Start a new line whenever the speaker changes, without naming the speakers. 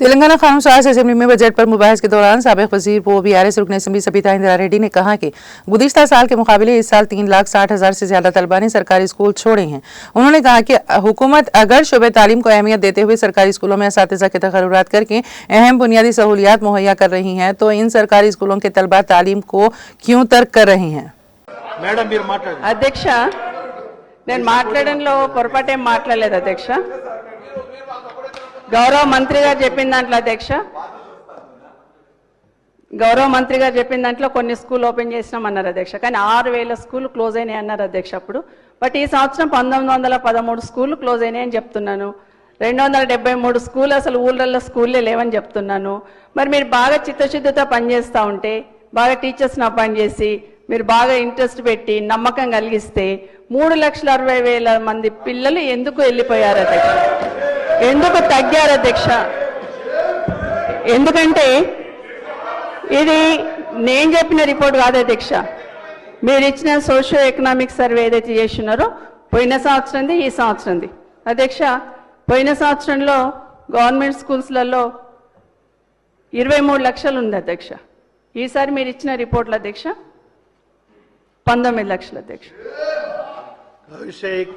तेलंगाना कानून साज असेंबली में बजट पर मुबाहिस के दौरान साबिक वजीर वो बीआरएस रुकन असेंबली सबिता इंदिरा रेड्डी ने कहा कि गुज़िश्ता साल के मुकाबले इस साल 3,60,000 से ज्यादा तलबा ने सरकारी स्कूल छोड़े हैं। उन्होंने कहा कि हुकूमत अगर शोबे तालीम को अहमियत देते हुए सरकारी स्कूलों में असातिज़ा के तकर्रुरात करके अहम बुनियादी सहूलियात मुहैया कर रही हैं तो इन सरकारी स्कूलों के तलबा तालीम को क्यों तर्क कर रही हैं।
अध्यक्ष నేను మాట్లాడడంలో పొరపాటేం మాట్లాడలేదు అధ్యక్ష. గౌరవ మంత్రి గారు చెప్పిన దాంట్లో అధ్యక్ష, గౌరవ మంత్రి గారు చెప్పిన దాంట్లో కొన్ని స్కూల్ ఓపెన్ చేసినాం అన్నారు అధ్యక్ష, కానీ 6,000 స్కూల్ క్లోజ్ అయినాయి అన్నారు అధ్యక్ష అప్పుడు. బట్ ఈ సంవత్సరం 1913 స్కూల్ క్లోజ్ అయినాయి అని చెప్తున్నాను. 273 స్కూల్ అసలు ఊళ్ళల్లో స్కూల్లే లేవని చెప్తున్నాను. మరి మీరు బాగా చిత్తశుద్ధితో పనిచేస్తూ ఉంటే, బాగా టీచర్స్ని అపాయింట్ చేసి మీరు బాగా ఇంట్రెస్ట్ పెట్టి నమ్మకం కలిగిస్తే 3,60,000 మంది పిల్లలు ఎందుకు వెళ్ళిపోయారు అధ్యక్ష, ఎందుకు తగ్గారు అధ్యక్ష? ఎందుకంటే ఇది నేను చెప్పిన రిపోర్ట్ కాదు అధ్యక్ష, మీరు ఇచ్చిన సోషియో ఎకనామిక్ సర్వే ఏదైతే చేస్తున్నారో పోయిన సంవత్సరంది ఈ సంవత్సరంది అధ్యక్ష. పోయిన సంవత్సరంలో గవర్నమెంట్ స్కూల్స్లలో 23 లక్షలు ఉంది అధ్యక్ష. ఈసారి మీరు ఇచ్చిన రిపోర్ట్లు అధ్యక్ష 19 లక్షలు అధ్యక్ష.
అభిషేక్